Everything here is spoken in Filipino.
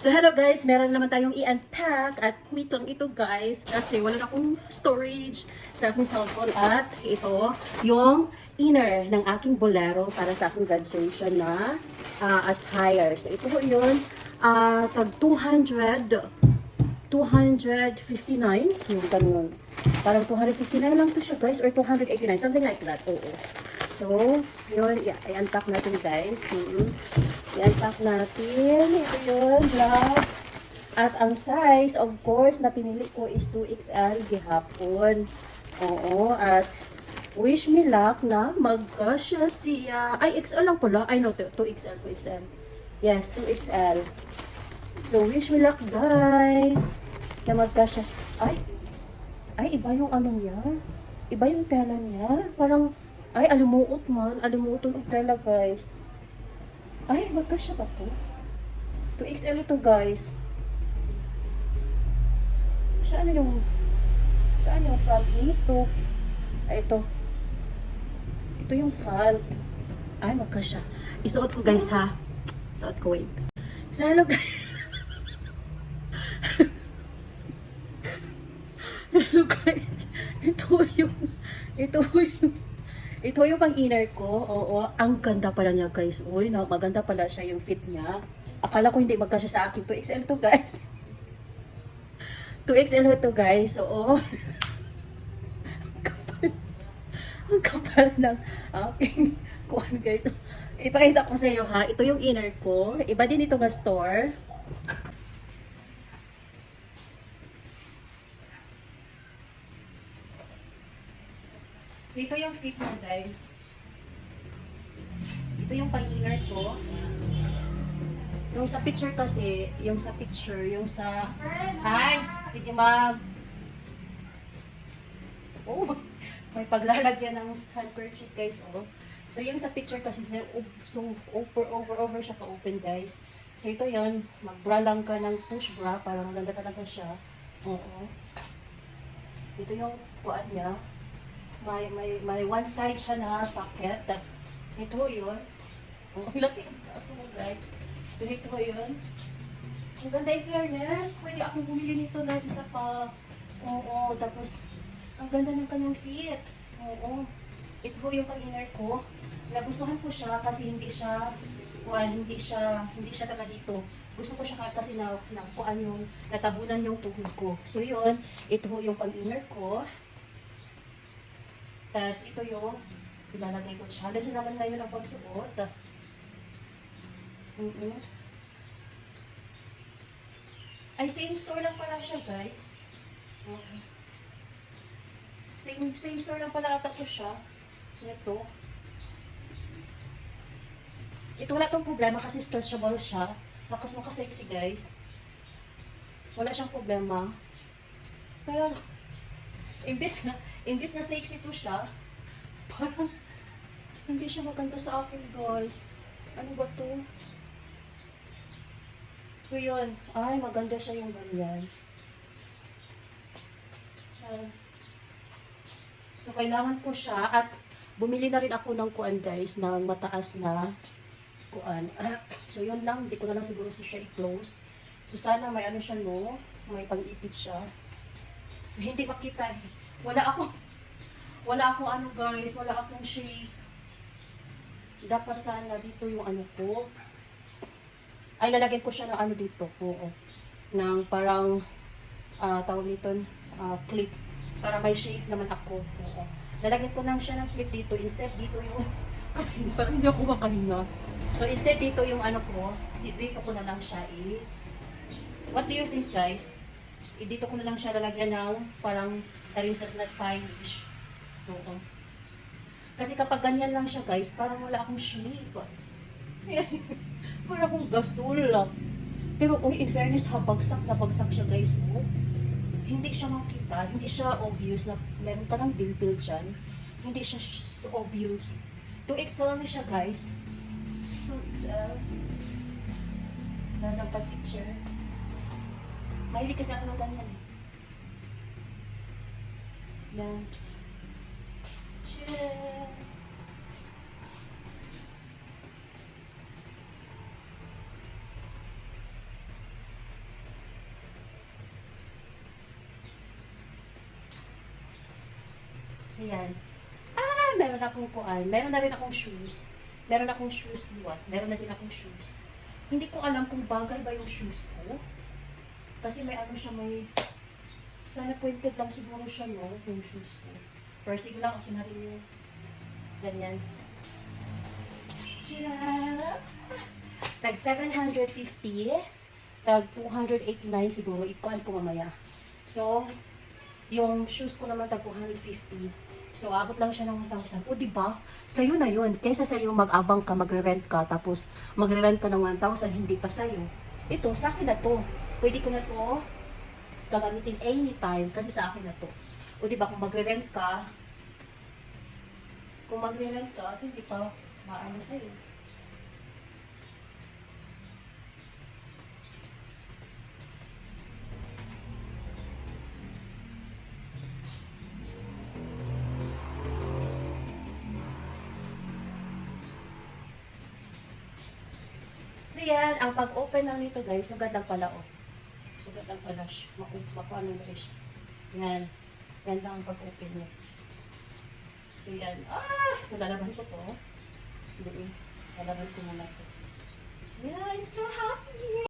So hello guys, meron naman tayong i-unpack at quick lang ito guys kasi wala na akong storage sa aking cellphone at ito yung inner ng aking bolero para sa aking graduation na attire. So ito po yun, tag 259 yung ganun. Parang 259 lang to siya guys or 289, something like that. Oo. So, yun, i-unpack natin guys. I-unpack natin. Ito yun, black. At ang size, of course, na pinili ko is 2XL gihapon. Oo, at wish me luck na magkasya siya. Ay, XL lang pala. Ay, no, 2XL, 2XL. Yes, 2XL. So, wish me luck, guys. Na magkasya. Ay, iba yung ano niya. Iba yung tela niya. Parang, ay, alimuot man. Alimuot yung tela, guys. Ay, magkasya ba to? 2XL ito, guys. Saan yung front nito? Ay, ito. Ito yung front. Ay, magkasya. Isuot ko, guys, ha? Isuot ko, wait. So, hello, guys. Hello, guys. Ito yung pang-inner ko. Oo, ang ganda pala niya, guys. Uy, no, maganda pala siya yung fit niya. Akala ko hindi magkasya sa akin. 2XL to, guys. 2XL to, guys. Oo. Ang kapal ng aking kuwan, guys. Ipakita ko sa iyo, ha. Ito yung inner ko. Iba din ito nga store. So, ito yung fit mo, guys. Ito yung pang-inner ko. Yung sa picture kasi, yung sa... Hi! Sige, ma'am. Oh, may paglalagyan ng handkerchief, guys, oh. So, yung sa picture kasi, so over siya ka-open, guys. So, ito yun. Mag-bra lang ka ng push bra para maganda talaga siya. Oo. Ito yung kuan niya. May one side siya na pocket. So, ito yun. Ang laki ang kaso mo, guys. Ito yun. Ang ganda yung fairness. Pwede akong bumili nito na isa pa. Oo. Tapos, ang ganda ng kanyang fit. Oo. Ito yung pang-inner ko. Nagustuhan ko siya kasi hindi siya taga dito. Gusto ko siya kasi na kuan yung natabunan yung tuhod ko. So, yun. Ito yung pang-inner ko. Tapos, ito yung ilalagay ko. Challenge naman ngayon ang pagsuot. Ay, same store lang pala siya, guys. Okay. Same store lang pala ata ko siya. Ito. Ito wala tong problema kasi stretchable siya. Makasexy, guys. Wala siyang problema. Pero, imbis na sexy to siya, parang hindi siya maganda sa akin, guys. Ano ba to? So, yun. Ay, maganda siya yung ganyan. So, kailangan ko siya at bumili na rin ako ng kuan, guys, ng mataas na kuan. So, yun lang. Hindi ko na lang siguro siya i-close. So, sana may ano siya, no? May pang-ipit siya. Hindi makita eh. Wala akong ano, guys. Wala akong shape. Dapat sana dito yung ano ko. Ay, lalagyan ko siya ng ano dito. Oo. Ng parang, tawag nito, clip. Para may shape naman ako. Oo. Lalagyan ko lang siya ng clip dito. Instead, dito yung, kasi parang hindi ako makahinga. So, instead, dito yung ano ko, dito ko na lang siya what do you think, guys? Dito ko na lang siya lalagyan ng parang tarinsas na stylish. Oo. Kasi kapag ganyan lang siya, guys, parang wala akong shape. Parang akong gasol. Pero, uy, in fairness, bagsak siya, guys. Oh. Hindi siya makita, hindi siya obvious na meron ka ng dimple dyan. Hindi siya obvious. 2XL na siya, guys. 2XL. Nasa pag-picture. Mahilig kasi ako ng ganyan eh. Yan. Cheers! So, yan. Meron akong kuan. Meron na rin akong shoes. Meron akong shoes liwat. Meron na din akong shoes. Hindi ko alam kung bagay ba yung shoes ko. Kasi may ano siya, may... Sana pointed lang siguro siya, no? Yung shoes ko. Pero sige lang, okay na rin yung... Ganyan. Tira! Tag 750. Tag 289 siguro. Ikuan ko mamaya. So, yung shoes ko naman tag 250. So, abot lang siya ng 1,000. O, diba? Sa'yo na yun. Kaysa sa'yo mag-abang ka, magre-rent ka, tapos magre-rent ka ng 1,000, hindi pa sa'yo. Ito, sa akin na to. Pwede ko na to gagamitin anytime kasi sa akin na to. O, diba? Kung magre-rent ka, hindi pa maano sa'yo. So yan, ang pag-open lang nito guys, sugad lang pala oh. Sugad lang pala siya. Makuha na siya. Yan. Yan lang ang pag-open niya. So yan. So lalaban ko to. Doon. Lalaban ko muna to. Yeah, I'm so happy!